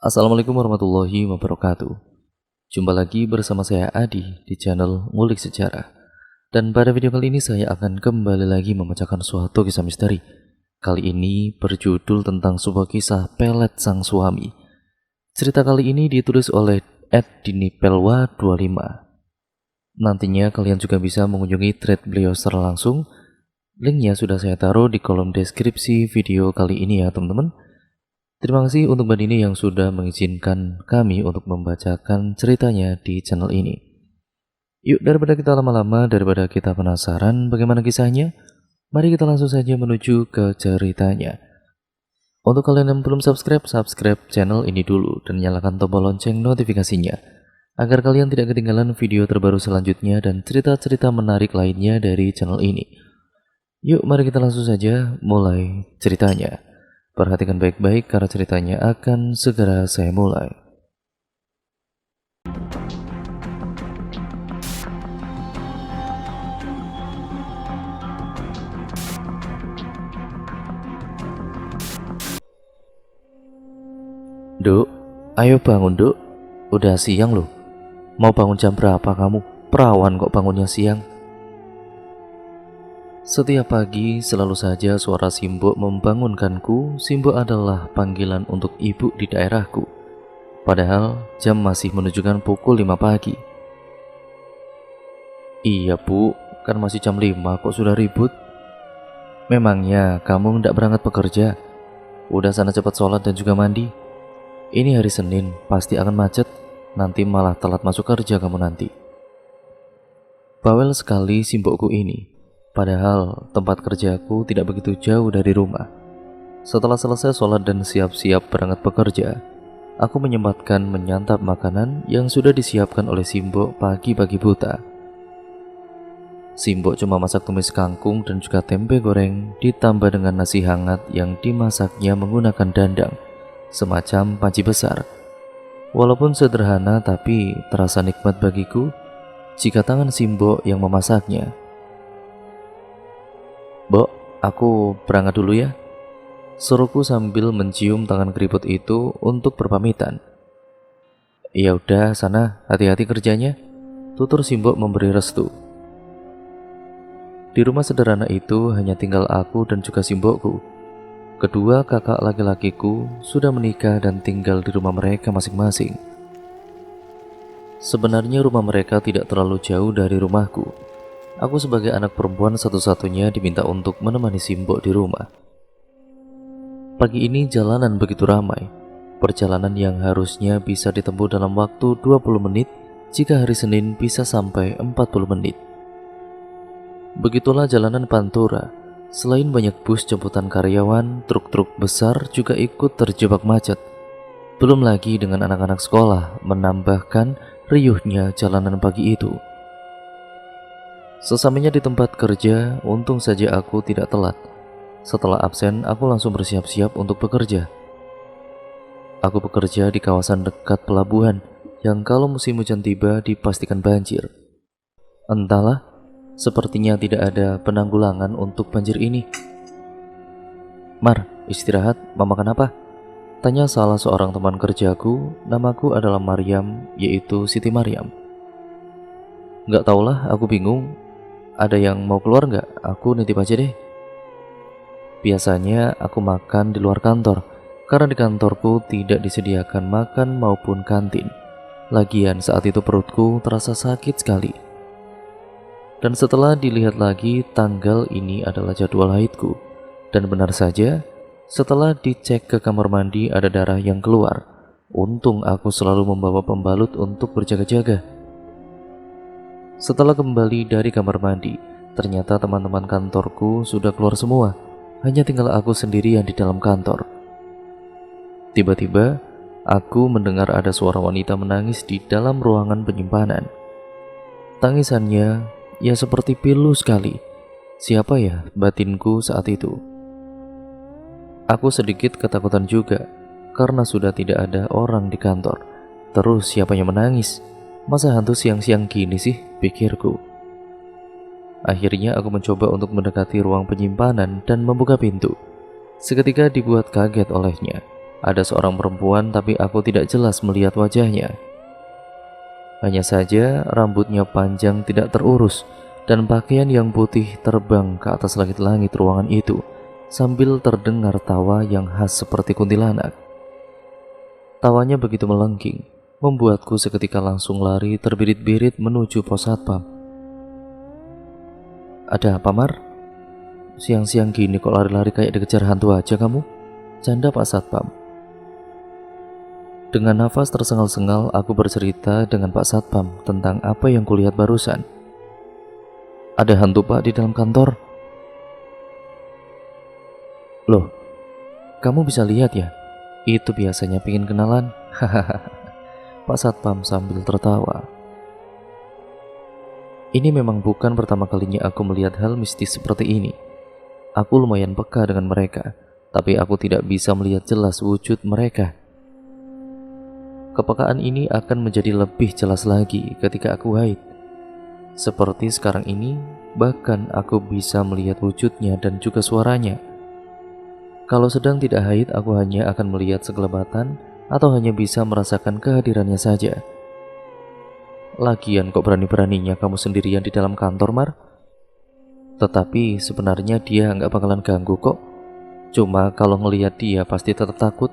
Assalamualaikum warahmatullahi wabarakatuh. Jumpa lagi bersama saya Adi di channel Ngulik Sejarah. Dan pada video kali ini saya akan kembali lagi membacakan suatu kisah misteri. Kali ini berjudul tentang sebuah kisah pelet sang suami. Cerita kali ini ditulis oleh @dinipelwa25. Nantinya kalian juga bisa mengunjungi thread beliau secara langsung. Linknya sudah saya taruh di kolom deskripsi video kali ini ya teman-teman. Terima kasih untuk Mbak Dini yang sudah mengizinkan kami untuk membacakan ceritanya di channel ini. Yuk, daripada kita lama-lama, daripada kita penasaran bagaimana kisahnya, mari kita langsung saja menuju ke ceritanya. Untuk kalian yang belum subscribe channel ini dulu dan nyalakan tombol lonceng notifikasinya, agar kalian tidak ketinggalan video terbaru selanjutnya dan cerita-cerita menarik lainnya dari channel ini. Yuk, mari kita langsung saja mulai ceritanya. Perhatikan baik-baik karena ceritanya akan segera saya mulai. Duk, ayo bangun Duk. Udah siang loh. Mau bangun jam berapa kamu? Perawan kok bangunnya siang. Setiap pagi selalu saja suara Simbok membangunkanku. Simbok adalah panggilan untuk ibu di daerahku. Padahal jam masih menunjukkan pukul 5 pagi. Iya bu, kan masih jam 5 kok sudah ribut. Memangnya kamu ndak berangkat bekerja? Udah sana cepat sholat dan juga mandi. Ini hari Senin, pasti akan macet. Nanti malah telat masuk kerja kamu nanti. Bawel sekali Simbokku ini. Padahal tempat kerjaku tidak begitu jauh dari rumah. Setelah selesai sholat dan siap-siap berangkat bekerja, aku menyempatkan menyantap makanan yang sudah disiapkan oleh Simbok pagi-pagi buta. Simbok cuma masak tumis kangkung dan juga tempe goreng ditambah dengan nasi hangat yang dimasaknya menggunakan dandang, semacam panci besar. Walaupun sederhana tapi terasa nikmat bagiku jika tangan Simbok yang memasaknya. Bok, aku berangkat dulu ya. Suruhku sambil mencium tangan keriput itu untuk berpamitan. Ya udah, sana hati-hati kerjanya. Tutur Simbok memberi restu. Di rumah sederhana itu hanya tinggal aku dan juga Simbokku. Kedua kakak laki-lakiku sudah menikah dan tinggal di rumah mereka masing-masing. Sebenarnya rumah mereka tidak terlalu jauh dari rumahku. Aku sebagai anak perempuan satu-satunya diminta untuk menemani Simbok di rumah. Pagi ini jalanan begitu ramai. Perjalanan yang harusnya bisa ditempuh dalam waktu 20 menit jika hari Senin bisa sampai 40 menit. Begitulah jalanan Pantura. Selain banyak bus jemputan karyawan, truk-truk besar juga ikut terjebak macet. Belum lagi dengan anak-anak sekolah menambahkan riuhnya jalanan pagi itu. Sesamanya di tempat kerja, untung saja aku tidak telat. Setelah absen, aku langsung bersiap-siap untuk bekerja. Aku bekerja di kawasan dekat pelabuhan yang kalau musim hujan tiba dipastikan banjir. Entahlah, sepertinya tidak ada penanggulangan untuk banjir ini. Mar, istirahat, mau makan apa? Tanya salah seorang teman kerjaku. Namaku adalah Maryam, yaitu Siti Maryam. Nggak tahulah, aku bingung. Ada yang mau keluar nggak? Aku nitip aja deh. Biasanya aku makan di luar kantor, karena di kantorku tidak disediakan makan maupun kantin. Lagian saat itu perutku terasa sakit sekali. Dan setelah dilihat lagi, tanggal ini adalah jadwal haidku. Dan benar saja, setelah dicek ke kamar mandi ada darah yang keluar. Untung aku selalu membawa pembalut untuk berjaga-jaga. Setelah kembali dari kamar mandi, ternyata teman-teman kantorku sudah keluar semua. Hanya tinggal aku sendirian di dalam kantor. Tiba-tiba, aku mendengar ada suara wanita menangis di dalam ruangan penyimpanan. Tangisannya, ya seperti pilu sekali. Siapa ya batinku saat itu? Aku sedikit ketakutan juga, karena sudah tidak ada orang di kantor. Terus siapa yang menangis? Masa hantu siang-siang gini sih, pikirku. Akhirnya aku mencoba untuk mendekati ruang penyimpanan dan membuka pintu. Seketika dibuat kaget olehnya. Ada seorang perempuan tapi aku tidak jelas melihat wajahnya. Hanya saja rambutnya panjang tidak terurus dan pakaian yang putih terbang ke atas langit-langit ruangan itu sambil terdengar tawa yang khas seperti kuntilanak. Tawanya begitu melengking, membuatku seketika langsung lari terbirit-birit menuju pos satpam. Ada apa, Mar? Siang-siang gini kok lari-lari kayak dikejar hantu aja kamu? Canda Pak Satpam. Dengan nafas tersengal-sengal aku bercerita dengan Pak Satpam tentang apa yang kulihat barusan. Ada hantu Pak di dalam kantor. Loh, kamu bisa lihat ya? Itu biasanya pingin kenalan. Hahaha. Pak Satpam sambil tertawa. Ini memang bukan pertama kalinya aku melihat hal mistis seperti ini. Aku lumayan peka dengan mereka, tapi aku tidak bisa melihat jelas wujud mereka. Kepekaan ini akan menjadi lebih jelas lagi ketika aku haid. Seperti sekarang ini, bahkan aku bisa melihat wujudnya dan juga suaranya. Kalau sedang tidak haid, aku hanya akan melihat sekelebatan atau hanya bisa merasakan kehadirannya saja. Lagian kok berani-beraninya kamu sendirian di dalam kantor, Mar? Tetapi sebenarnya dia nggak bakalan ganggu kok. Cuma kalau ngelihat dia pasti tetap takut.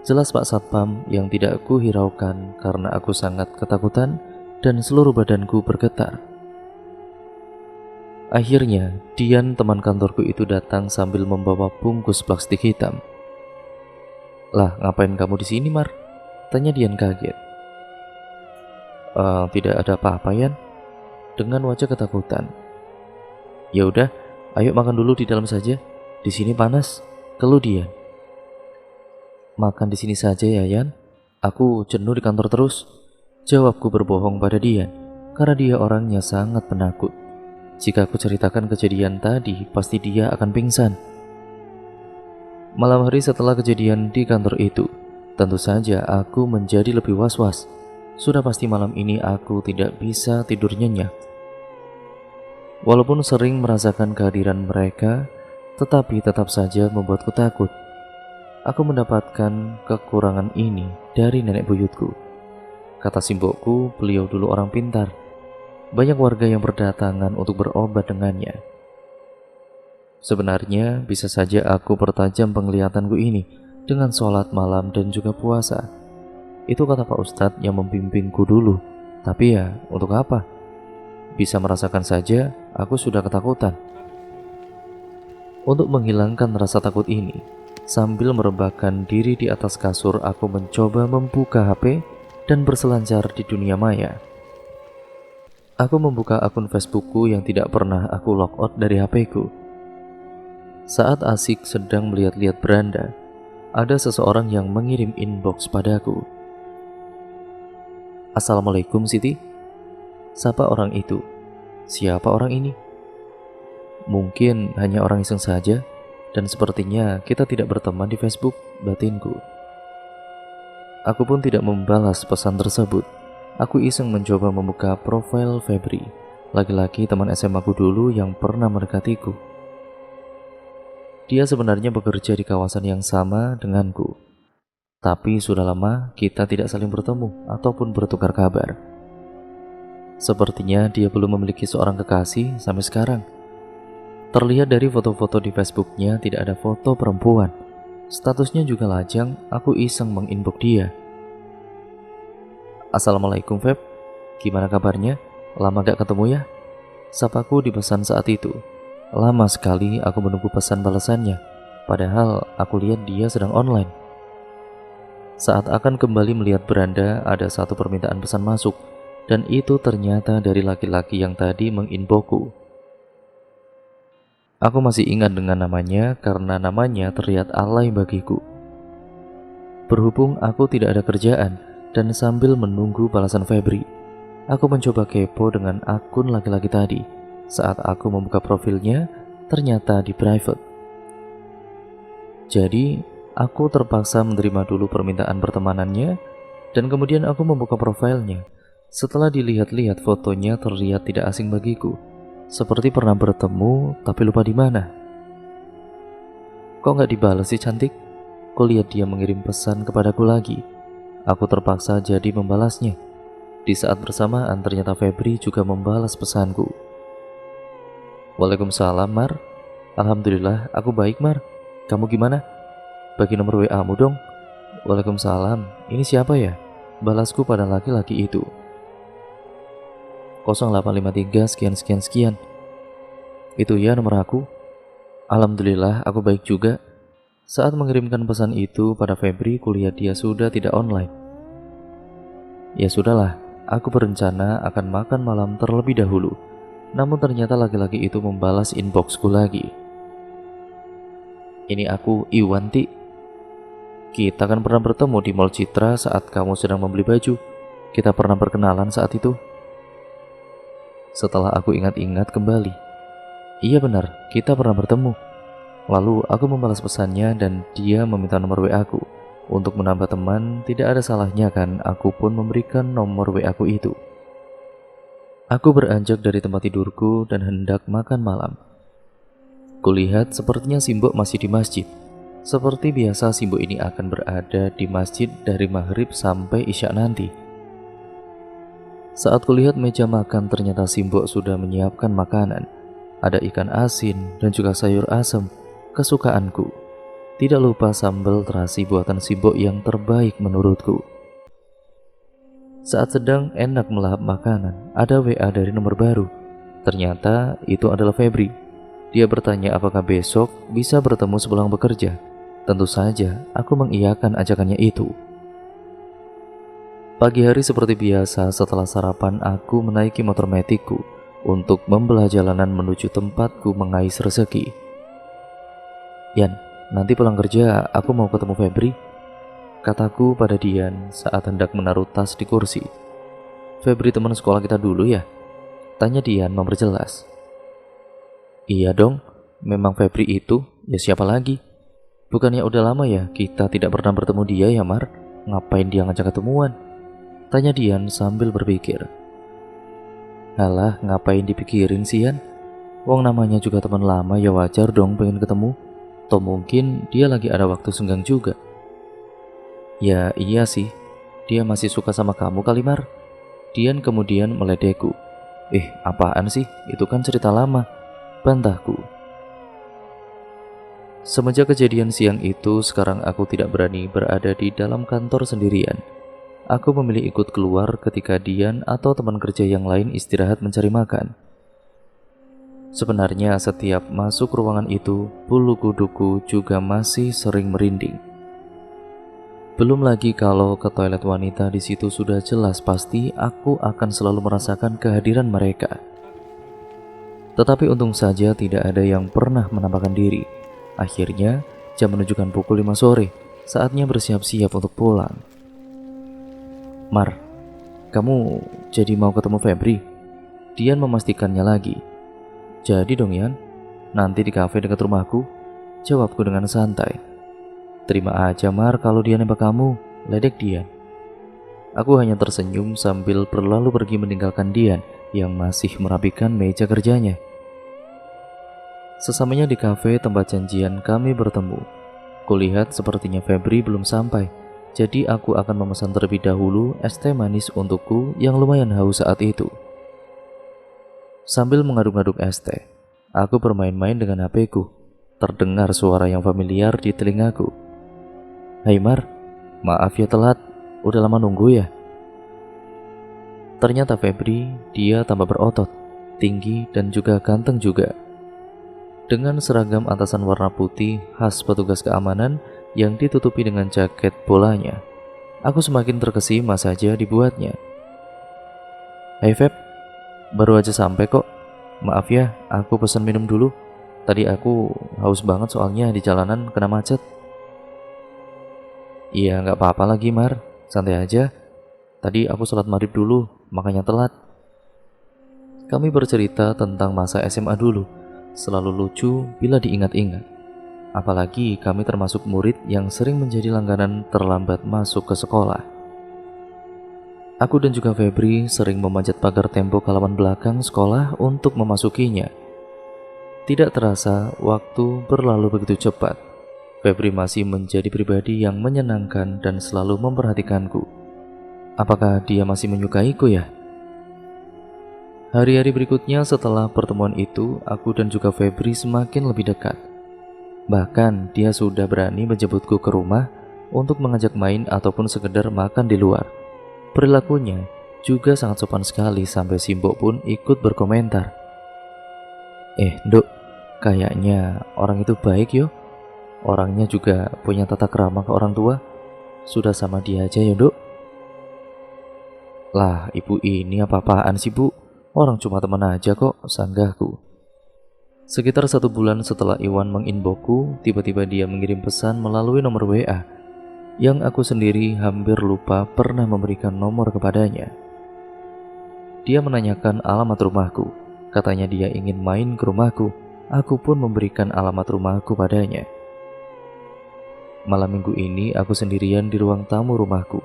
Jelas Pak Satpam yang tidak aku hiraukan karena aku sangat ketakutan dan seluruh badanku bergetar. Akhirnya, Dian teman kantorku itu datang sambil membawa bungkus plastik hitam. Lah, ngapain kamu di sini, Mar? Tanya Dian kaget. Tidak ada apa-apa, Yan. Dengan wajah ketakutan. Ya udah, ayo makan dulu di dalam saja. Di sini panas. Keluh Dian. Makan di sini saja ya, Yan. Aku jenuh di kantor terus. Jawabku berbohong pada Dian, karena dia orangnya sangat penakut. Jika aku ceritakan kejadian tadi, pasti dia akan pingsan. Malam hari setelah kejadian di kantor itu, tentu saja aku menjadi lebih was-was. Sudah pasti malam ini aku tidak bisa tidur nyenyak. Walaupun sering merasakan kehadiran mereka, tetapi tetap saja membuatku takut. Aku mendapatkan kekurangan ini dari nenek buyutku. Kata simbokku, beliau dulu orang pintar. Banyak warga yang berdatangan untuk berobat dengannya. Sebenarnya bisa saja aku pertajam penglihatanku ini dengan sholat malam dan juga puasa. Itu kata Pak Ustadz yang membimbingku dulu. Tapi ya, untuk apa? Bisa merasakan saja, aku sudah ketakutan. Untuk menghilangkan rasa takut ini, sambil merebahkan diri di atas kasur, aku mencoba membuka HP dan berselancar di dunia maya. Aku membuka akun Facebookku yang tidak pernah aku logout dari HPku. Saat asik sedang melihat-lihat beranda, ada seseorang yang mengirim inbox padaku. Assalamualaikum Siti. Sapa orang itu. Siapa orang ini? Mungkin hanya orang iseng saja, dan sepertinya kita tidak berteman di Facebook, batinku. Aku pun tidak membalas pesan tersebut. Aku iseng mencoba membuka profil Febri, laki-laki teman SMA ku dulu yang pernah mendekatiku. Dia sebenarnya bekerja di kawasan yang sama denganku, tapi sudah lama kita tidak saling bertemu ataupun bertukar kabar. Sepertinya dia belum memiliki seorang kekasih sampai sekarang. Terlihat dari foto-foto di Facebooknya tidak ada foto perempuan. Statusnya juga lajang. Aku iseng menginbox dia. Assalamualaikum Feb, gimana kabarnya? Lama gak ketemu ya? Sapaku di pesan saat itu. Lama sekali aku menunggu pesan balasannya, padahal aku lihat dia sedang online. Saat akan kembali melihat beranda, ada satu permintaan pesan masuk, dan itu ternyata dari laki-laki yang tadi menginboxku. Aku masih ingat dengan namanya karena namanya terlihat alay bagiku. Berhubung aku tidak ada kerjaan dan sambil menunggu balasan Febri, aku mencoba kepo dengan akun laki-laki tadi. Saat aku membuka profilnya, ternyata di private. Jadi, aku terpaksa menerima dulu permintaan pertemanannya dan kemudian aku membuka profilnya. Setelah dilihat-lihat fotonya terlihat tidak asing bagiku, seperti pernah bertemu tapi lupa di mana. Kok nggak dibalas sih cantik? kulihat dia mengirim pesan kepadaku lagi. Aku terpaksa jadi membalasnya. Di saat bersamaan ternyata Febri juga membalas pesanku. Waalaikumsalam, Mar. Alhamdulillah, aku baik, Mar. Kamu gimana? Bagi nomor WA-mu dong. Waalaikumsalam. Ini siapa ya? Balasku pada laki-laki itu. 0853 sekian. Itu ya nomor aku. Alhamdulillah, aku baik juga. Saat mengirimkan pesan itu pada Febri, kulihat dia sudah tidak online. Ya sudahlah, aku berencana akan makan malam terlebih dahulu. Namun ternyata laki-laki itu membalas inboxku lagi. Ini aku, Iwanti. Kita kan pernah bertemu di Mall Citra saat kamu sedang membeli baju. Kita pernah berkenalan saat itu. Setelah aku ingat-ingat kembali, iya benar, kita pernah bertemu. Lalu aku membalas pesannya dan dia meminta nomor WA aku. Untuk menambah teman, tidak ada salahnya kan aku pun memberikan nomor WA aku itu. Aku beranjak dari tempat tidurku dan hendak makan malam. Kulihat sepertinya Simbok masih di masjid. Seperti biasa Simbok ini akan berada di masjid dari maghrib sampai isya nanti. Saat kulihat meja makan ternyata Simbok sudah menyiapkan makanan. Ada ikan asin dan juga sayur asam, kesukaanku. Tidak lupa sambal terasi buatan Simbok yang terbaik menurutku. Saat sedang enak melahap makanan, ada WA dari nomor baru. Ternyata itu adalah Febri. Dia bertanya apakah besok bisa bertemu sepulang bekerja. Tentu saja aku mengiyakan ajakannya itu. Pagi hari seperti biasa, setelah sarapan aku menaiki motor metikku untuk membelah jalanan menuju tempatku mengais rezeki. Yan, nanti pulang kerja aku mau ketemu Febri, kataku pada Dian saat hendak menaruh tas di kursi. Febri teman sekolah kita dulu ya? Tanya Dian memperjelas. Iya dong, memang Febri itu, ya siapa lagi? Bukannya udah lama ya kita tidak pernah bertemu dia ya Mar? Ngapain dia ngajak ketemuan? Tanya Dian sambil berpikir. Halah, ngapain dipikirin sih Yan? Wong namanya juga teman lama, ya wajar dong pengen ketemu. Atau mungkin dia lagi ada waktu senggang juga. Ya iya sih, dia masih suka sama kamu kali Mar. Dian kemudian meledekku. Apaan sih? Itu kan cerita lama, bantahku. Semenjak kejadian siang itu, sekarang aku tidak berani berada di dalam kantor sendirian. Aku memilih ikut keluar ketika Dian atau teman kerja yang lain istirahat mencari makan. Sebenarnya setiap masuk ruangan itu, bulu kuduku juga masih sering merinding. Belum lagi kalau ke toilet wanita di situ sudah jelas pasti aku akan selalu merasakan kehadiran mereka. Tetapi untung saja tidak ada yang pernah menampakkan diri. Akhirnya jam menunjukkan pukul 5 sore, saatnya bersiap-siap untuk pulang. Mar, kamu jadi mau ketemu Febri? Dian memastikannya lagi. Jadi dong Yan, nanti di kafe dekat rumahku, jawabku dengan santai. Terima aja Mar kalau dia nembak kamu, ledek Dian. Aku hanya tersenyum sambil berlalu pergi meninggalkan Dian yang masih merapikan meja kerjanya. Sesamanya di kafe tempat janjian kami bertemu, kulihat sepertinya Febri belum sampai, jadi aku akan memesan terlebih dahulu es teh manis untukku yang lumayan haus saat itu. Sambil mengaduk-aduk es teh, aku bermain-main dengan HP-ku. Terdengar suara yang familiar di telingaku. Hai Mar, maaf ya telat, udah lama nunggu ya? Ternyata Febri, dia tambah berotot, tinggi dan juga ganteng juga. Dengan seragam atasan warna putih khas petugas keamanan yang ditutupi dengan jaket bolanya, aku semakin terkesima saja dibuatnya. Hai Feb, baru aja sampai kok. Maaf ya, aku pesan minum dulu. Tadi aku haus banget soalnya di jalanan kena macet. Iya, nggak apa-apa lagi Mar, santai aja. Tadi aku sholat maghrib dulu, makanya telat. Kami bercerita tentang masa SMA dulu. Selalu lucu bila diingat-ingat. Apalagi kami termasuk murid yang sering menjadi langganan terlambat masuk ke sekolah. Aku dan juga Febri sering memanjat pagar tembok halaman belakang sekolah untuk memasukinya. Tidak terasa, waktu berlalu begitu cepat. Febri masih menjadi pribadi yang menyenangkan dan selalu memperhatikanku. Apakah dia masih menyukaiku ya? Hari-hari berikutnya setelah pertemuan itu, aku dan juga Febri semakin lebih dekat. Bahkan dia sudah berani menjemputku ke rumah untuk mengajak main ataupun sekedar makan di luar. Perilakunya juga sangat sopan sekali sampai Simbok pun ikut berkomentar. Nduk, kayaknya orang itu baik yo. Orangnya juga punya tata krama ke orang tua. Sudah sama dia aja ya, Nduk. Lah, ibu ini apa-apaan sih, Bu? Orang cuma teman aja kok, sanggahku. Sekitar 1 bulan setelah Iwan menginboku, tiba-tiba dia mengirim pesan melalui nomor WA yang aku sendiri hampir lupa pernah memberikan nomor kepadanya. Dia menanyakan alamat rumahku. Katanya dia ingin main ke rumahku. Aku pun memberikan alamat rumahku padanya. Malam minggu ini aku sendirian di ruang tamu rumahku.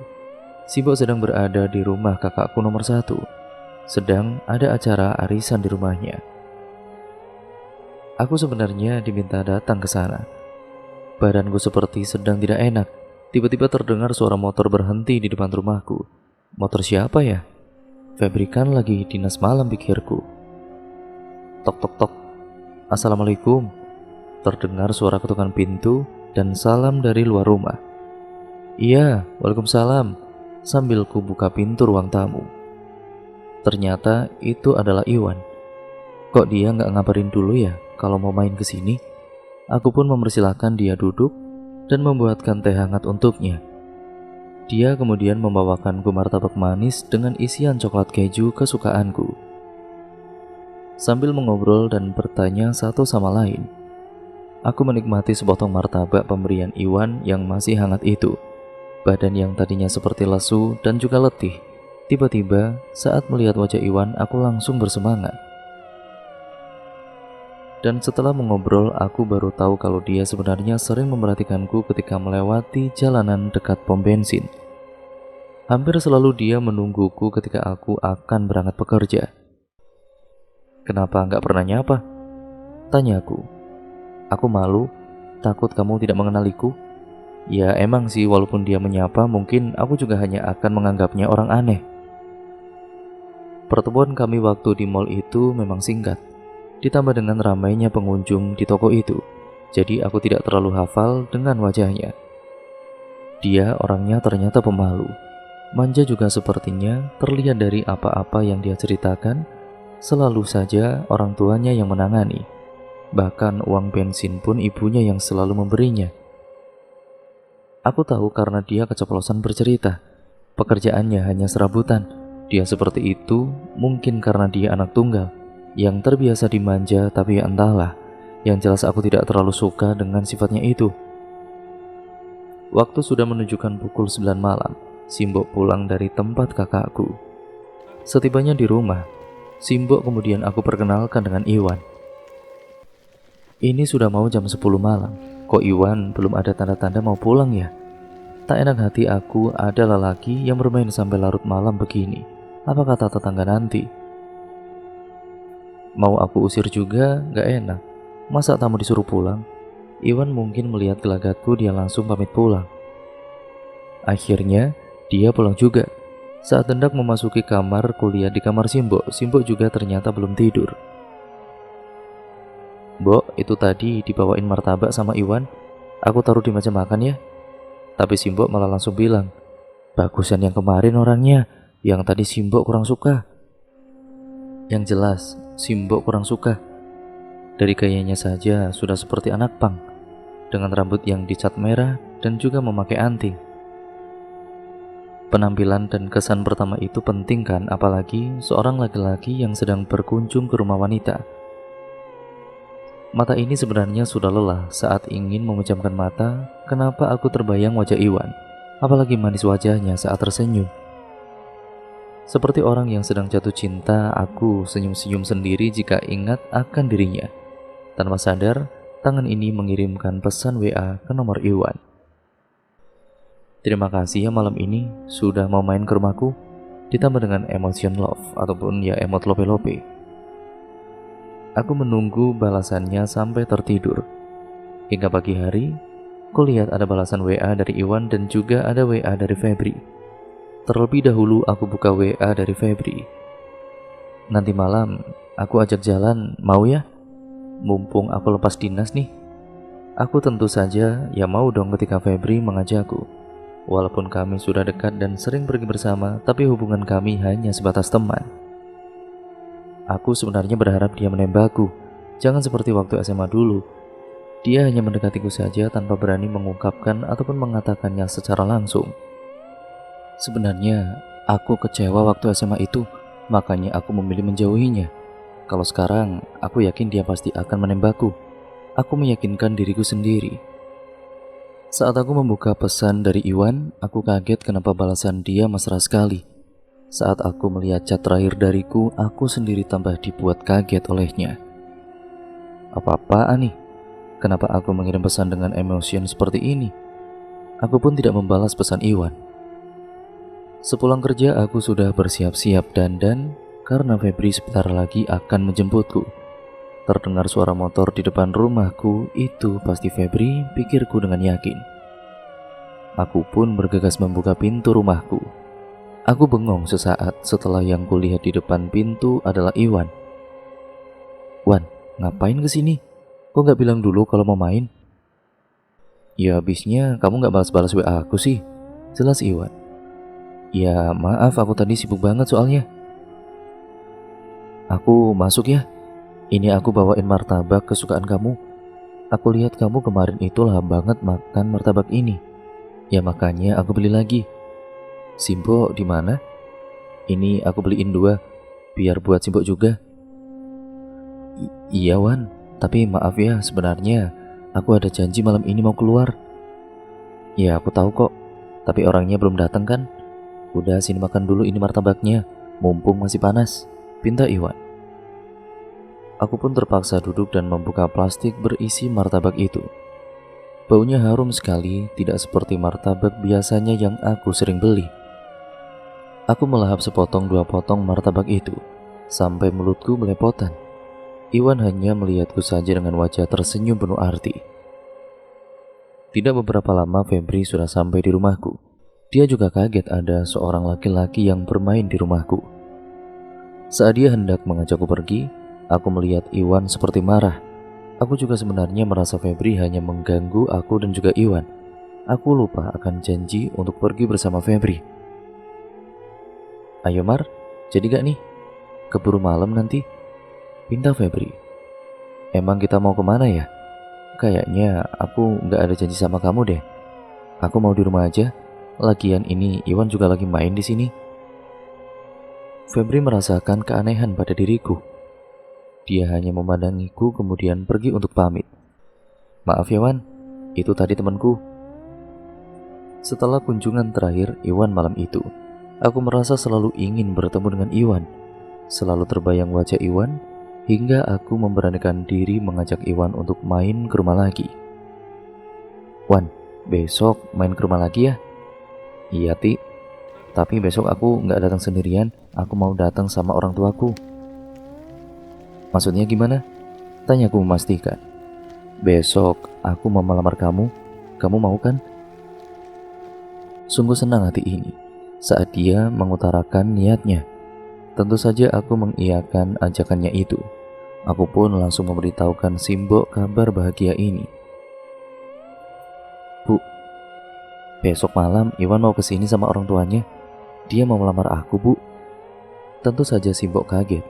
Simbok sedang berada di rumah kakakku nomor 1. Sedang ada acara arisan di rumahnya. Aku sebenarnya diminta datang ke sana. Badanku seperti sedang tidak enak. Tiba-tiba terdengar suara motor berhenti di depan rumahku. Motor siapa ya? Febri kan lagi dinas malam, pikirku. Tok tok tok. Assalamualaikum. Terdengar suara ketukan pintu dan salam dari luar rumah. Iya, waalaikumsalam. Sambil ku buka pintu ruang tamu. Ternyata itu adalah Iwan. Kok dia nggak ngabarin dulu ya kalau mau main ke sini? Aku pun mempersilahkan dia duduk dan membuatkan teh hangat untuknya. Dia kemudian membawakanku martabak manis dengan isian coklat keju kesukaanku. Sambil mengobrol dan bertanya satu sama lain, aku menikmati sepotong martabak pemberian Iwan yang masih hangat itu. Badan yang tadinya seperti lesu dan juga letih, tiba-tiba saat melihat wajah Iwan aku langsung bersemangat. Dan setelah mengobrol, aku baru tahu kalau dia sebenarnya sering memperhatikanku ketika melewati jalanan dekat pom bensin. Hampir selalu dia menungguku ketika aku akan berangkat bekerja. Kenapa nggak pernah nyapa? Tanyaku. Aku malu, takut kamu tidak mengenaliku. Ya emang sih, walaupun dia menyapa, mungkin aku juga hanya akan menganggapnya orang aneh. Pertemuan kami waktu di mall itu memang singkat, ditambah dengan ramainya pengunjung di toko itu, jadi aku tidak terlalu hafal dengan wajahnya. Dia orangnya ternyata pemalu, manja juga sepertinya terlihat dari apa-apa yang dia ceritakan. Selalu saja orang tuanya yang menangani, bahkan uang bensin pun ibunya yang selalu memberinya. Aku tahu karena dia keceplosan bercerita, pekerjaannya hanya serabutan. Dia seperti itu mungkin karena dia anak tunggal yang terbiasa dimanja, tapi entahlah, yang jelas aku tidak terlalu suka dengan sifatnya itu. Waktu sudah menunjukkan pukul 9 malam, Simbok pulang dari tempat kakakku. Setibanya di rumah, Simbok kemudian aku perkenalkan dengan Iwan. Ini sudah mau jam 10 malam, kok Iwan belum ada tanda-tanda mau pulang ya? Tak enak hati aku ada lelaki yang bermain sampai larut malam begini. Apa kata tetangga nanti? Mau aku usir juga gak enak. Masa tamu disuruh pulang? Iwan mungkin melihat gelagatku, dia langsung pamit pulang. Akhirnya dia pulang juga. Saat hendak memasuki kamar kuliah di kamar Simbok, Simbok juga ternyata belum tidur. Mbok, itu tadi dibawain martabak sama Iwan. Aku taruh di meja makan ya. Tapi Simbok malah langsung bilang, bagusan yang kemarin orangnya, yang tadi Simbok kurang suka. Yang jelas, Simbok kurang suka. Dari gayanya saja sudah seperti anak pang, dengan rambut yang dicat merah dan juga memakai anting. Penampilan dan kesan pertama itu penting kan, apalagi seorang laki-laki yang sedang berkunjung ke rumah wanita. Mata ini sebenarnya sudah lelah saat ingin memejamkan mata. Kenapa aku terbayang wajah Iwan, apalagi manis wajahnya saat tersenyum. Seperti orang yang sedang jatuh cinta, aku senyum-senyum sendiri jika ingat akan dirinya. Tanpa sadar, tangan ini mengirimkan pesan WA ke nomor Iwan. Terima kasih ya malam ini sudah mau main ke rumahku, ditambah dengan emotion love ataupun ya emot lope-lope. Aku menunggu balasannya sampai tertidur. Hingga pagi hari, Kulihat ada balasan WA dari Iwan dan juga ada WA dari Febri. Terlebih dahulu aku buka WA dari Febri. "Nanti malam aku ajak jalan, mau ya? Mumpung aku lepas dinas nih." Aku tentu saja ya mau dong ketika Febri mengajakku. Walaupun kami sudah dekat dan sering pergi bersama, tapi hubungan kami hanya sebatas teman. Aku sebenarnya berharap dia menembakku. Jangan seperti waktu SMA dulu. Dia hanya mendekatiku saja tanpa berani mengungkapkan ataupun mengatakannya secara langsung. Sebenarnya aku kecewa waktu SMA itu, makanya aku memilih menjauhinya. Kalau sekarang, aku yakin dia pasti akan menembakku. Aku meyakinkan diriku sendiri. Saat aku membuka pesan dari Iwan, aku kaget kenapa balasan dia mesra sekali. Saat aku melihat chat terakhir dariku, aku sendiri tambah dibuat kaget olehnya. Apa-apaan nih? Kenapa aku mengirim pesan dengan emosi seperti ini? Aku pun tidak membalas pesan Iwan. Sepulang kerja, aku sudah bersiap-siap dandan karena Febri sebentar lagi akan menjemputku. Terdengar suara motor di depan rumahku, itu pasti Febri, pikirku dengan yakin. Aku pun bergegas membuka pintu rumahku. Aku bengong sesaat setelah yang kulihat di depan pintu adalah Iwan. "Wan, ngapain kesini? Kok gak bilang dulu kalau mau main?" "Ya habisnya kamu gak balas-balas WA aku sih," jelas Iwan. "Ya maaf, aku tadi sibuk banget soalnya." "Aku masuk ya. Ini aku bawain martabak kesukaan kamu. Aku lihat kamu kemarin itu lahap banget makan martabak ini. Ya makanya aku beli lagi." "Simbo di mana?" "Ini aku beliin 2, biar buat Simbo juga." Iya Wan, tapi maaf ya, sebenarnya aku ada janji malam ini mau keluar." "Ya aku tahu kok, tapi orangnya belum datang kan? Udah sini makan dulu ini martabaknya, mumpung masih panas," pinta Iwan. Aku pun terpaksa duduk dan membuka plastik berisi martabak itu. Baunya harum sekali, tidak seperti martabak biasanya yang aku sering beli. Aku melahap sepotong 2 potong martabak itu, sampai mulutku belepotan. Iwan hanya melihatku saja dengan wajah tersenyum penuh arti. Tidak beberapa lama Febri sudah sampai di rumahku. Dia juga kaget ada seorang laki-laki yang bermain di rumahku. Saat dia hendak mengajakku pergi, aku melihat Iwan seperti marah. Aku juga sebenarnya merasa Febri hanya mengganggu aku dan juga Iwan. Aku lupa akan janji untuk pergi bersama Febri. "Ayo Mar, jadi gak nih? Keburu malam nanti," pinta Febri. "Emang kita mau kemana ya? Kayaknya aku gak ada janji sama kamu deh. Aku mau di rumah aja. Lagian ini Iwan juga lagi main di sini." Febri merasakan keanehan pada diriku. Dia hanya memandangiku kemudian pergi untuk pamit. "Maaf ya Wan, itu tadi temanku." Setelah kunjungan terakhir Iwan malam itu, aku merasa selalu ingin bertemu dengan Iwan. Selalu terbayang wajah Iwan, hingga aku memberanikan diri mengajak Iwan untuk main ke rumah lagi. "Wan, besok main ke rumah lagi ya?" "Iya Ti, tapi besok aku nggak datang sendirian, aku mau datang sama orang tuaku." "Maksudnya gimana?" tanyaku memastikan. "Besok aku mau melamar kamu, kamu mau kan?" Sungguh senang hati ini saat dia mengutarakan niatnya. Tentu saja aku mengiyakan ajakannya itu. Aku pun langsung memberitahukan Simbo kabar bahagia ini. "Bu, besok malam Iwan mau kesini sama orang tuanya. Dia mau melamar aku, Bu." Tentu saja Simbo kaget.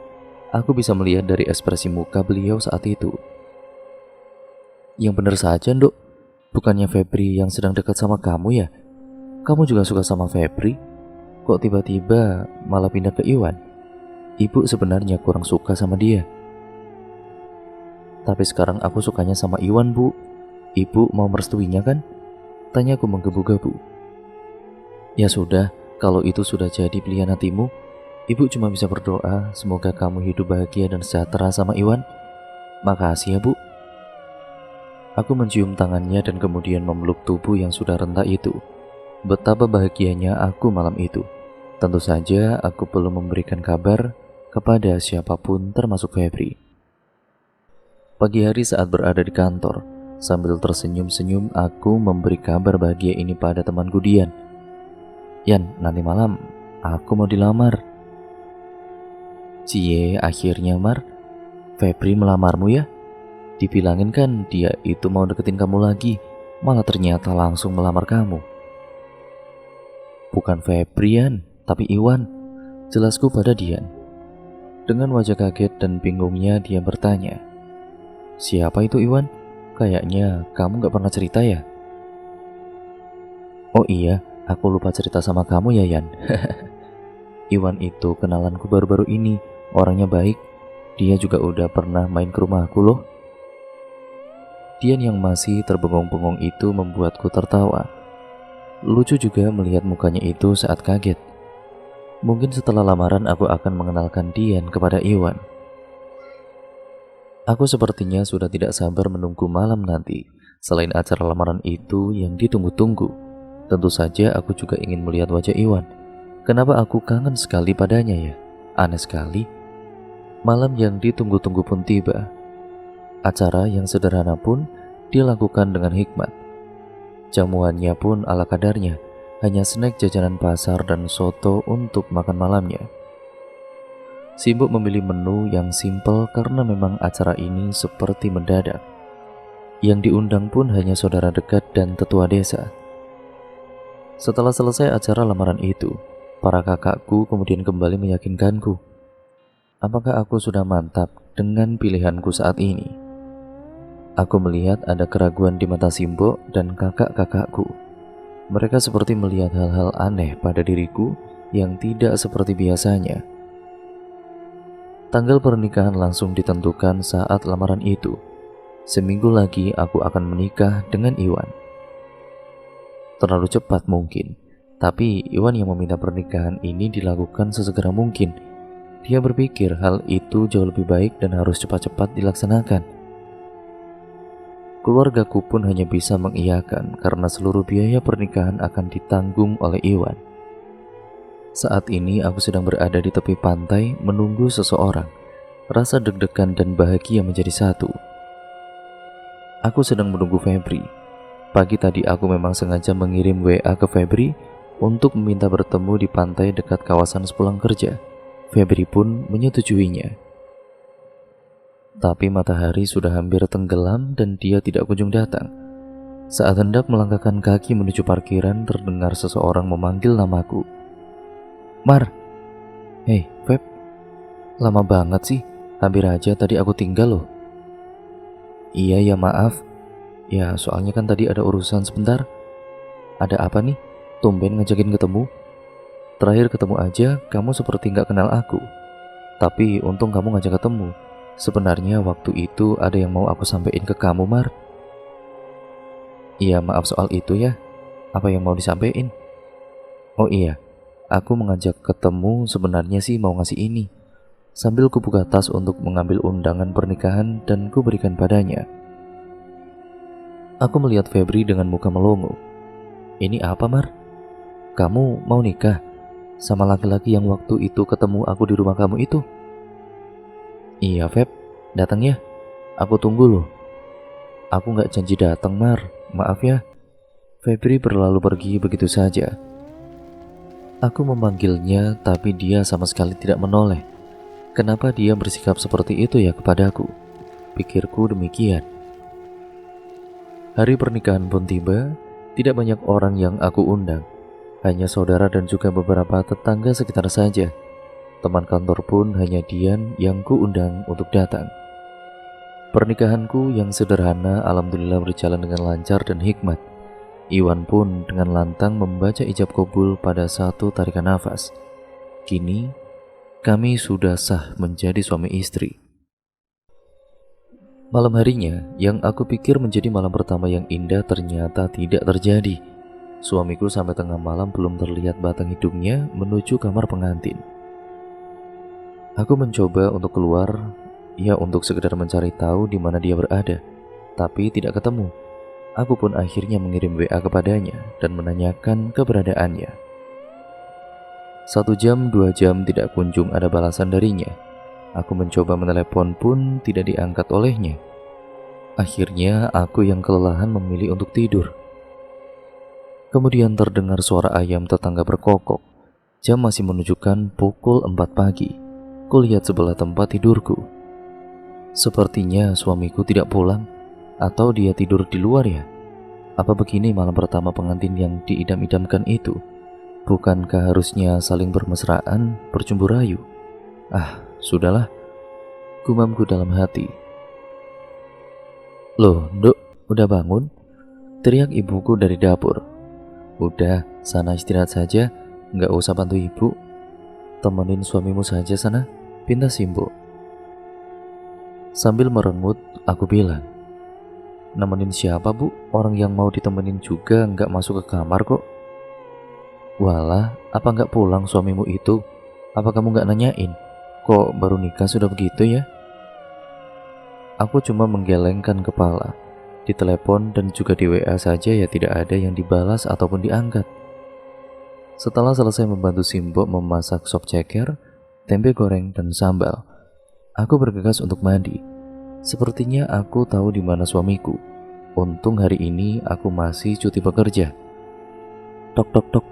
Aku bisa melihat dari ekspresi muka beliau saat itu. "Yang benar saja, Nduk. Bukannya Febri yang sedang dekat sama kamu ya? Kamu juga suka sama Febri? Kok tiba-tiba malah pindah ke Iwan? Ibu sebenarnya kurang suka sama dia. Tapi sekarang aku sukanya sama Iwan, Bu. Ibu mau merestuinya kan?" tanyaku menggebu-gebu. "Ya sudah, kalau itu sudah jadi pilihan hatimu, Ibu cuma bisa berdoa semoga kamu hidup bahagia dan sejahtera sama Iwan. Makasih ya, Bu." Aku mencium tangannya dan kemudian memeluk tubuh yang sudah renta itu. Betapa bahagianya aku malam itu. Tentu saja aku belum memberikan kabar kepada siapapun termasuk Febri. Pagi hari saat berada di kantor, Sambil tersenyum-senyum, aku memberi kabar bahagia ini pada temanku Dian. Yan, nanti malam aku mau dilamar. Cie, akhirnya Mar, Febri melamarmu ya? Dibilangin kan dia itu mau deketin kamu lagi, malah ternyata langsung melamar kamu. Bukan Febrian, tapi Iwan, jelasku pada Dian. Dengan wajah kaget dan bingungnya dia bertanya, siapa itu Iwan? Kayaknya kamu gak pernah cerita ya? Oh iya, aku lupa cerita sama kamu ya Yan. Iwan itu kenalanku baru-baru ini, orangnya baik. Dia juga udah pernah main ke rumahku loh. Dian yang masih terbengong-bengong itu membuatku tertawa. Lucu juga melihat mukanya itu saat kaget. Mungkin setelah lamaran aku akan mengenalkan Dian kepada Iwan. Aku sepertinya sudah tidak sabar menunggu malam nanti. Selain acara lamaran itu yang ditunggu-tunggu, tentu saja aku juga ingin melihat wajah Iwan. Kenapa aku kangen sekali padanya ya? Aneh sekali. Malam yang ditunggu-tunggu pun tiba. Acara yang sederhana pun dilakukan dengan hikmat. Jamuannya pun ala kadarnya, hanya snack jajanan pasar dan soto untuk makan malamnya. Simbok memilih menu yang simpel karena memang acara ini seperti mendadak. Yang diundang pun hanya saudara dekat dan tetua desa. Setelah selesai acara lamaran itu, para kakakku kemudian kembali meyakinkanku. Apakah aku sudah mantap dengan pilihanku saat ini? Aku melihat ada keraguan di mata Simbok dan kakak-kakakku. Mereka seperti melihat hal-hal aneh pada diriku yang tidak seperti biasanya. Tanggal pernikahan langsung ditentukan saat lamaran itu. Seminggu lagi aku akan menikah dengan Iwan. Terlalu cepat mungkin, tapi Iwan yang meminta pernikahan ini dilakukan sesegera mungkin. Dia berpikir hal itu jauh lebih baik dan harus cepat-cepat dilaksanakan. Keluargaku pun hanya bisa mengiyakan karena seluruh biaya pernikahan akan ditanggung oleh Iwan. Saat ini aku sedang berada di tepi pantai menunggu seseorang. Rasa deg-degan dan bahagia menjadi satu. Aku sedang menunggu Febri. Pagi tadi aku memang sengaja mengirim WA ke Febri untuk meminta bertemu di pantai dekat kawasan sepulang kerja. Febri pun menyetujuinya. Tapi matahari sudah hampir tenggelam dan dia tidak kunjung datang. Saat hendak melangkahkan kaki menuju parkiran, terdengar seseorang memanggil namaku. Mar. Hei, Feb. Lama banget sih. Hampir aja tadi aku tinggal loh. Iya ya, maaf. Ya, soalnya kan tadi ada urusan sebentar. Ada apa nih? Tumben ngajakin ketemu. Terakhir ketemu aja, kamu seperti gak kenal aku. Tapi untung kamu ngajak ketemu. Sebenarnya waktu itu ada yang mau aku sampaikan ke kamu, Mar. Iya, maaf soal itu ya. Apa yang mau disampaikan? Oh iya, aku mengajak ketemu sebenarnya sih mau ngasih ini. Sambil kubuka tas untuk mengambil undangan pernikahan dan kuberikan padanya. Aku melihat Febri dengan muka melongo. Ini apa, Mar? Kamu mau nikah sama laki-laki yang waktu itu ketemu aku di rumah kamu itu? Iya, Feb, datang ya. Aku tunggu loh. Aku gak janji datang, Mar. Maaf ya. Febri berlalu pergi begitu saja. Aku memanggilnya, tapi dia sama sekali tidak menoleh. Kenapa dia bersikap seperti itu ya kepadaku? Pikirku demikian. Hari pernikahan pun tiba. Tidak banyak orang yang aku undang. Hanya saudara dan juga beberapa tetangga sekitar saja. Teman kantor pun hanya Dian yang kuundang untuk datang. Pernikahanku yang sederhana alhamdulillah berjalan dengan lancar dan hikmat. Iwan pun dengan lantang membaca ijab kabul pada satu tarikan nafas. Kini, kami sudah sah menjadi suami istri. Malam harinya, yang aku pikir menjadi malam pertama yang indah ternyata tidak terjadi. Suamiku sampai tengah malam belum terlihat batang hidungnya menuju kamar pengantin. Aku mencoba untuk keluar, ya untuk sekedar mencari tahu di mana dia berada, tapi tidak ketemu. Aku pun akhirnya mengirim WA kepadanya dan menanyakan keberadaannya. 1 jam, 2 jam tidak kunjung ada balasan darinya. Aku mencoba menelepon pun tidak diangkat olehnya. Akhirnya aku yang kelelahan memilih untuk tidur. Kemudian terdengar suara ayam tetangga berkokok. Jam masih menunjukkan pukul 4 pagi. Kulihat sebelah tempat tidurku. Sepertinya suamiku tidak pulang, atau dia tidur di luar ya? Apa begini malam pertama pengantin yang diidam-idamkan itu? Bukankah harusnya saling bermesraan, bercumbu rayu? Ah, sudahlah, gumamku dalam hati. Loh, Dok, udah bangun? Teriak ibuku dari dapur. Udah, sana istirahat saja, nggak usah bantu ibu. Temenin suamimu saja sana, pinta Simbo. Sambil merengut, aku bilang, nemenin siapa bu? Orang yang mau ditemenin juga nggak masuk ke kamar kok. Walah, apa nggak pulang suamimu itu? Apa kamu nggak nanyain? Kok baru nikah sudah begitu ya? Aku cuma menggelengkan kepala. Di telepon dan juga di WA saja ya tidak ada yang dibalas ataupun diangkat. Setelah selesai membantu Simbo memasak sop ceker, tempe goreng, dan sambal, aku bergegas untuk mandi. Sepertinya aku tahu di mana suamiku. Untung hari ini aku masih cuti bekerja. Tok tok tok.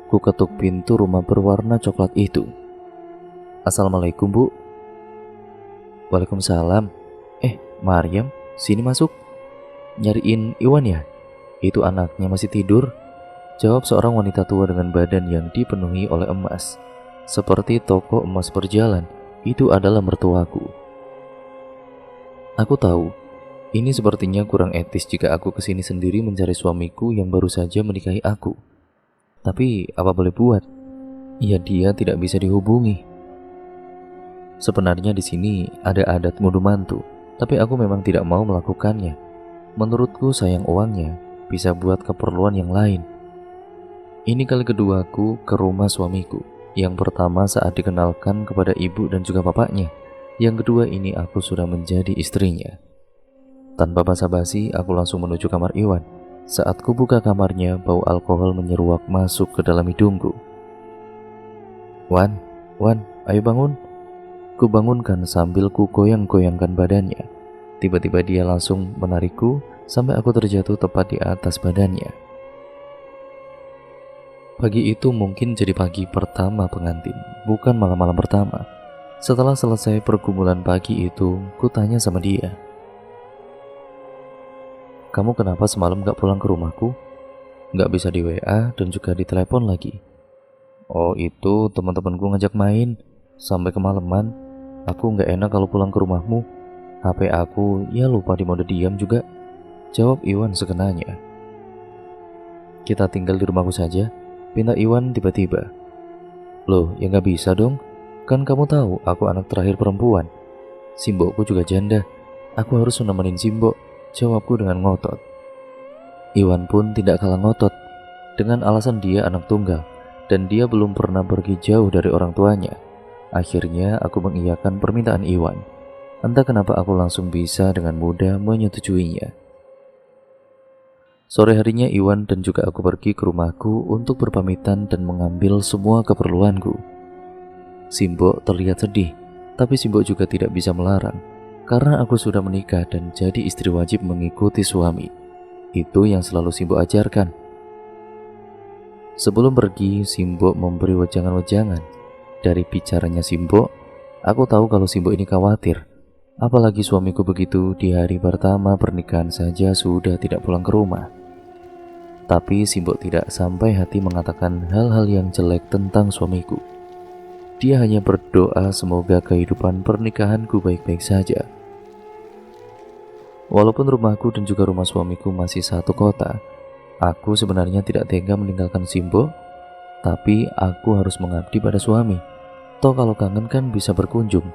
Ku ketuk pintu rumah berwarna coklat itu. Assalamualaikum bu. Waalaikumsalam. Maryam, sini masuk. Nyariin Iwan ya? Itu anaknya masih tidur? Jawab seorang wanita tua dengan badan yang dipenuhi oleh emas. Seperti toko emas berjalan, itu adalah mertuaku. Aku tahu, ini sepertinya kurang etis jika aku kesini sendiri mencari suamiku yang baru saja menikahi aku. Tapi apa boleh buat? Ya dia tidak bisa dihubungi. Sebenarnya di sini ada adat ngunduh mantu, tapi aku memang tidak mau melakukannya. Menurutku sayang uangnya, bisa buat keperluan yang lain. Ini kali kedua aku ke rumah suamiku. Yang pertama saat dikenalkan kepada ibu dan juga bapaknya. Yang kedua ini aku sudah menjadi istrinya. Tanpa basa-basi, aku langsung menuju kamar Iwan. Saat ku buka kamarnya, bau alkohol menyeruak masuk ke dalam hidungku. Wan, ayo bangun. Ku bangunkan sambil ku goyang-goyangkan badannya. Tiba-tiba dia langsung menarikku sampai aku terjatuh tepat di atas badannya. Pagi itu mungkin jadi pagi pertama pengantin, bukan malam-malam pertama. Setelah selesai pergumulan pagi itu, ku tanya sama dia, kamu kenapa semalam gak pulang ke rumahku? Gak bisa di WA dan juga di telepon lagi. Oh itu teman-temanku ngajak main, sampai kemalaman. Aku gak enak kalau pulang ke rumahmu. HP aku ya lupa di mode diam juga. Jawab Iwan sekenanya. Kita tinggal di rumahku saja, pinta Iwan tiba-tiba. Loh ya gak bisa dong, kan kamu tahu aku anak terakhir perempuan. Simboku juga janda, aku harus nemenin Simbo. Jawabku dengan ngotot. Iwan pun tidak kalah ngotot, dengan alasan dia anak tunggal dan dia belum pernah pergi jauh dari orang tuanya. Akhirnya aku mengiyakan permintaan Iwan. Entah kenapa aku langsung bisa dengan mudah menyetujuinya. Sore harinya Iwan dan juga aku pergi ke rumahku untuk berpamitan dan mengambil semua keperluanku. Simbo terlihat sedih, tapi Simbo juga tidak bisa melarang, karena aku sudah menikah dan jadi istri wajib mengikuti suami. Itu yang selalu Simbo ajarkan. Sebelum pergi, Simbo memberi wejangan-wejangan. Dari bicaranya Simbo, aku tahu kalau Simbo ini khawatir. Apalagi suamiku begitu di hari pertama pernikahan saja sudah tidak pulang ke rumah. Tapi Simbo tidak sampai hati mengatakan hal-hal yang jelek tentang suamiku. Dia hanya berdoa semoga kehidupan pernikahanku baik-baik saja. Walaupun rumahku dan juga rumah suamiku masih satu kota, aku sebenarnya tidak tega meninggalkan Simbo. Tapi aku harus mengabdi pada suami. Toh kalau kangen kan bisa berkunjung.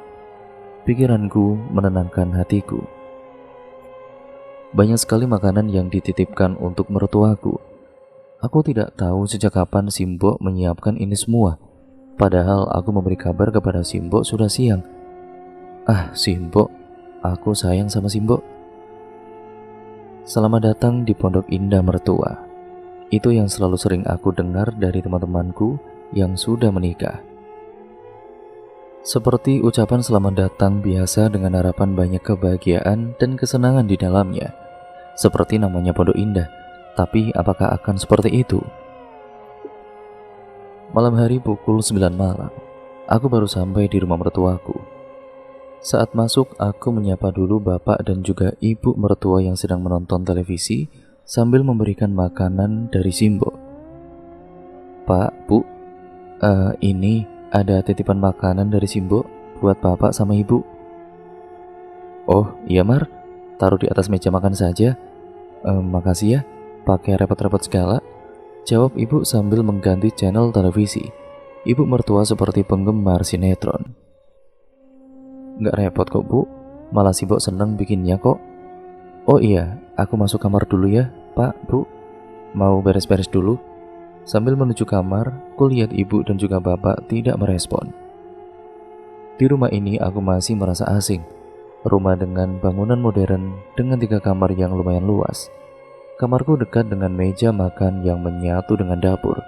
Pikiranku menenangkan hatiku. Banyak sekali makanan yang dititipkan untuk mertuaku. Aku tidak tahu sejak kapan Simbo menyiapkan ini semua. Padahal aku memberi kabar kepada Simbo sudah siang. Ah Simbo, aku sayang sama Simbo. Selamat datang di Pondok Indah Mertua. Itu yang selalu sering aku dengar dari teman-temanku yang sudah menikah. Seperti ucapan selamat datang biasa dengan harapan banyak kebahagiaan dan kesenangan di dalamnya. Seperti namanya Pondok Indah. Tapi apakah akan seperti itu? Malam hari pukul 9 malam, aku baru sampai di rumah mertuaku. Saat masuk, aku menyapa dulu bapak dan juga ibu mertua yang sedang menonton televisi sambil memberikan makanan dari Simbo. Pak, Bu, ini ada titipan makanan dari Simbo buat bapak sama ibu. Oh iya Mar, taruh di atas meja makan saja. Makasih ya, pakai repot-repot segala, jawab ibu sambil mengganti channel televisi. Ibu mertua seperti penggemar sinetron. Nggak repot kok Bu, malah Simbo seneng bikinnya kok. Oh iya, aku masuk kamar dulu ya Pak, Bu, mau beres-beres dulu. Sambil menuju kamar, kulihat ibu dan juga bapak tidak merespon. Di rumah ini aku masih merasa asing. Rumah dengan bangunan modern dengan 3 kamar yang lumayan luas. Kamarku dekat dengan meja makan yang menyatu dengan dapur.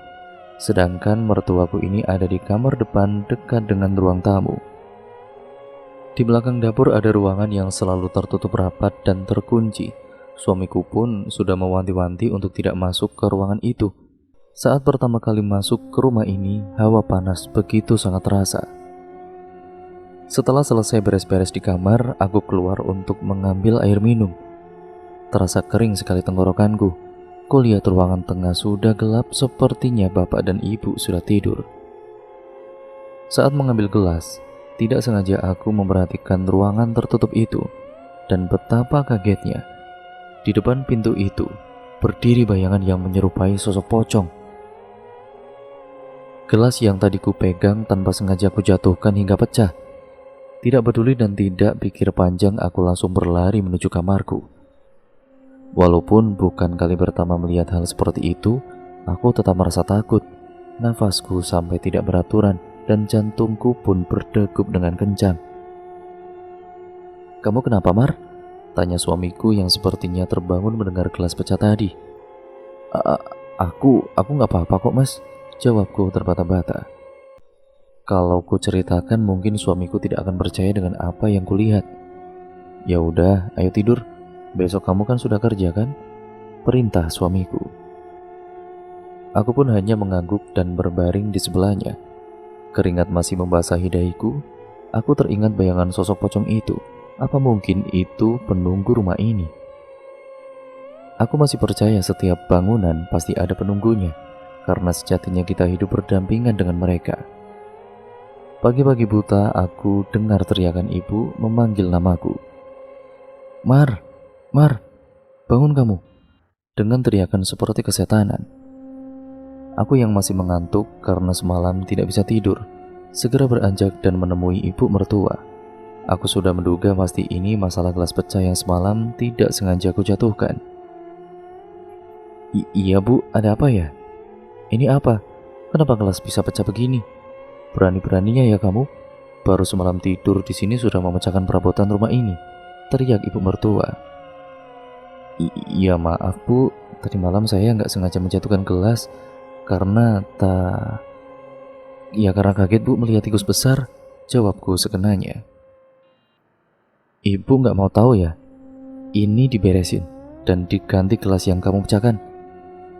Sedangkan mertuaku ini ada di kamar depan dekat dengan ruang tamu. Di belakang dapur ada ruangan yang selalu tertutup rapat dan terkunci. Suamiku pun sudah mewanti-wanti untuk tidak masuk ke ruangan itu. Saat pertama kali masuk ke rumah ini, hawa panas begitu sangat terasa. Setelah selesai beres-beres di kamar, aku keluar untuk mengambil air minum. Terasa kering sekali tenggorokanku. Kulihat ruangan tengah sudah gelap, sepertinya bapak dan ibu sudah tidur. Saat mengambil gelas, tidak sengaja aku memperhatikan ruangan tertutup itu, dan betapa kagetnya. Di depan pintu itu, berdiri bayangan yang menyerupai sosok pocong. Gelas yang tadi ku pegang tanpa sengaja ku jatuhkan hingga pecah. Tidak peduli dan tidak pikir panjang, aku langsung berlari menuju kamarku. Walaupun bukan kali pertama melihat hal seperti itu, aku tetap merasa takut. Nafasku sampai tidak beraturan dan jantungku pun berdegup dengan kencang. "Kamu kenapa, Mar?" tanya suamiku yang sepertinya terbangun mendengar gelas pecah tadi. Aku nggak apa-apa kok, Mas," jawabku terbata-bata. Kalau ku ceritakan mungkin suamiku tidak akan percaya dengan apa yang kulihat. "Ya udah, ayo tidur. Besok kamu kan sudah kerja kan?" perintah suamiku. Aku pun hanya mengangguk dan berbaring di sebelahnya. Keringat masih membasahi dahiku. Aku teringat bayangan sosok pocong itu. Apa mungkin itu penunggu rumah ini? Aku masih percaya setiap bangunan pasti ada penunggunya, karena sejatinya kita hidup berdampingan dengan mereka. Pagi-pagi buta, aku dengar teriakan ibu memanggil namaku. "Mar, Mar, bangun kamu!" dengan teriakan seperti kesetanan. Aku yang masih mengantuk karena semalam tidak bisa tidur, segera beranjak dan menemui ibu mertua. Aku sudah menduga pasti ini masalah gelas pecah yang semalam tidak sengaja aku jatuhkan. Iya Bu, ada apa ya? Ini apa? Kenapa gelas bisa pecah begini? Berani-beraninya ya kamu? Baru semalam tidur di sini sudah memecahkan perabotan rumah ini, teriak ibu mertua. Iya maaf Bu, tadi malam saya nggak sengaja menjatuhkan gelas karena karena kaget Bu melihat tikus besar, jawabku sekenanya. Ibu nggak mau tahu ya? Ini diberesin dan diganti gelas yang kamu pecahkan.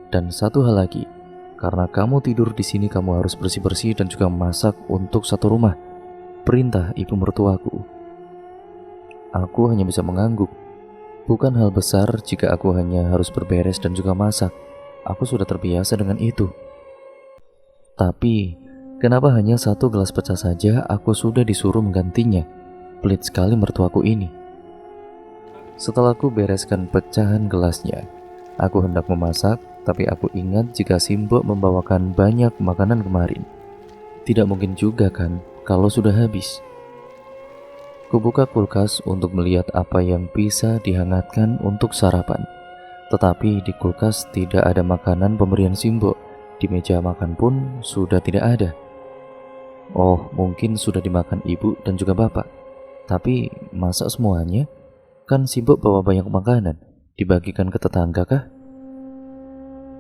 Dan satu hal lagi, karena kamu tidur di sini kamu harus bersih-bersih dan juga masak untuk satu rumah, perintah ibu mertuaku. Aku hanya bisa mengangguk. Bukan hal besar jika aku hanya harus berberes dan juga masak. Aku sudah terbiasa dengan itu. Tapi, kenapa hanya satu gelas pecah saja aku sudah disuruh menggantinya? Pelit sekali mertuaku ini. Setelah aku bereskan pecahan gelasnya, aku hendak memasak, tapi aku ingat jika Simbo membawakan banyak makanan kemarin. Tidak mungkin juga kan kalau sudah habis. Kubuka kulkas untuk melihat apa yang bisa dihangatkan untuk sarapan. Tetapi di kulkas tidak ada makanan pemberian Simbo. Di meja makan pun sudah tidak ada. Oh, mungkin sudah dimakan ibu dan juga bapak. Tapi masa semuanya? Kan Simbo bawa banyak makanan, dibagikan ke tetangga kah?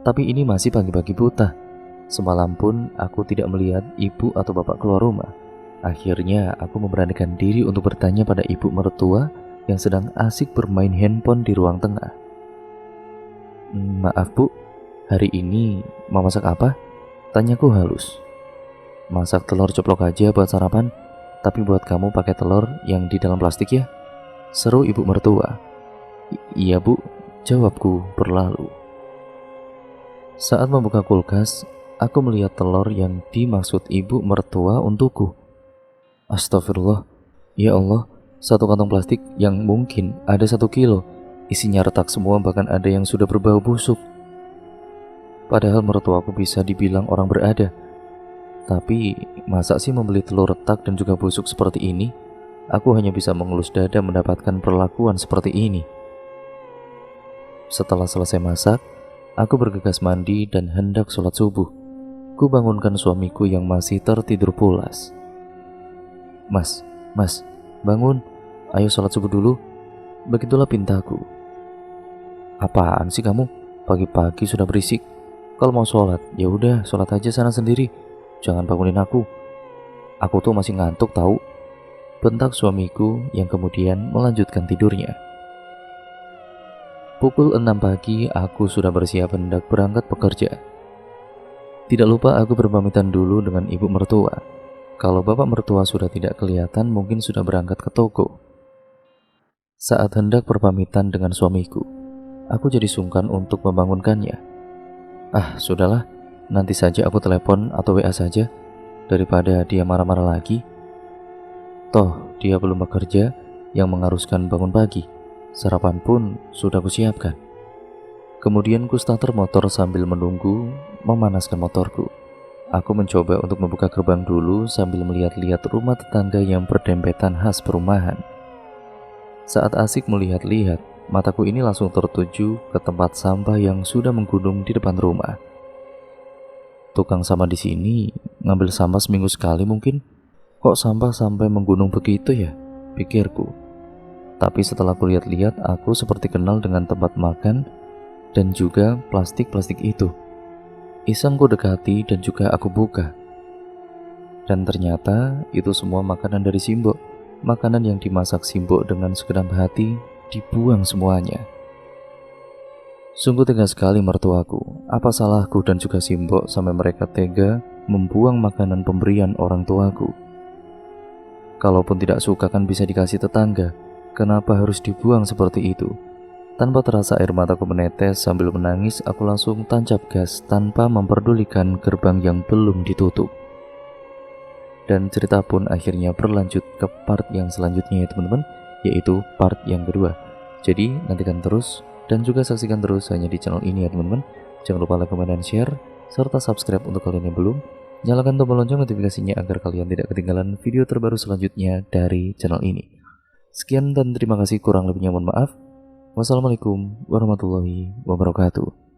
Tapi ini masih pagi-pagi buta. Semalam pun aku tidak melihat ibu atau bapak keluar rumah. Akhirnya aku memberanikan diri untuk bertanya pada ibu mertua yang sedang asik bermain handphone di ruang tengah. Maaf bu, hari ini mau masak apa? Tanyaku halus. Masak telur ceplok aja buat sarapan, tapi buat kamu pakai telur yang di dalam plastik ya? Seru ibu mertua. Iya bu, jawabku berlalu. Saat membuka kulkas, aku melihat telur yang dimaksud ibu mertua untukku. Astagfirullah, ya Allah, satu kantong plastik yang mungkin ada 1 kilo. Isinya retak semua, bahkan ada yang sudah berbau busuk. Padahal mertuaku bisa dibilang orang berada. Tapi masa sih membeli telur retak dan juga busuk seperti ini? Aku hanya bisa mengelus dada mendapatkan perlakuan seperti ini. Setelah selesai masak, aku bergegas mandi dan hendak sholat subuh. Ku bangunkan suamiku yang masih tertidur pulas. Mas, bangun. Ayo sholat subuh dulu. Begitulah pintaku. Apaan sih kamu? Pagi-pagi sudah berisik. Kalau mau sholat, ya udah sholat aja sana sendiri. Jangan bangunin aku. Aku tuh masih ngantuk tahu. Bentak suamiku yang kemudian melanjutkan tidurnya. Pukul 6 pagi aku sudah bersiap hendak berangkat bekerja. Tidak lupa aku berpamitan dulu dengan ibu mertua. Kalau bapak mertua sudah tidak kelihatan, mungkin sudah berangkat ke toko. Saat hendak berpamitan dengan suamiku, aku jadi sungkan untuk membangunkannya. Sudahlah, nanti saja aku telepon atau WA saja, daripada dia marah-marah lagi. Toh, dia belum bekerja yang mengharuskan bangun pagi. Sarapan pun sudah kusiapkan. Kemudian ku starter motor sambil menunggu memanaskan motorku. Aku mencoba untuk membuka gerbang dulu sambil melihat-lihat rumah tetangga yang berdempetan khas perumahan. Saat asik melihat-lihat, mataku ini langsung tertuju ke tempat sampah yang sudah menggunung di depan rumah. Tukang sampah di sini ngambil sampah seminggu sekali mungkin. Kok sampah sampai menggunung begitu ya? Pikirku. Tapi setelah kulihat-lihat, aku seperti kenal dengan tempat makan dan juga plastik-plastik itu. Iseng ku dekati dan juga aku buka. Dan ternyata itu semua makanan dari Simbo. Makanan yang dimasak Simbo dengan segenap hati dibuang semuanya. Sungguh tega sekali mertuaku. Apa salahku dan juga Simbo sampai mereka tega membuang makanan pemberian orang tuaku? Kalaupun tidak suka kan bisa dikasih tetangga. Kenapa harus dibuang seperti itu? Tanpa terasa air mataku menetes, sambil menangis aku langsung tancap gas tanpa memperdulikan gerbang yang belum ditutup. Dan cerita pun akhirnya berlanjut ke part yang selanjutnya ya teman-teman, yaitu part yang kedua. Jadi nantikan terus dan juga saksikan terus hanya di channel ini ya teman-teman. Jangan lupa like, comment, dan share, serta subscribe untuk kalian yang belum. Nyalakan tombol lonceng notifikasinya agar kalian tidak ketinggalan video terbaru selanjutnya dari channel ini. Sekian dan terima kasih, kurang lebihnya mohon maaf. Wassalamualaikum warahmatullahi wabarakatuh.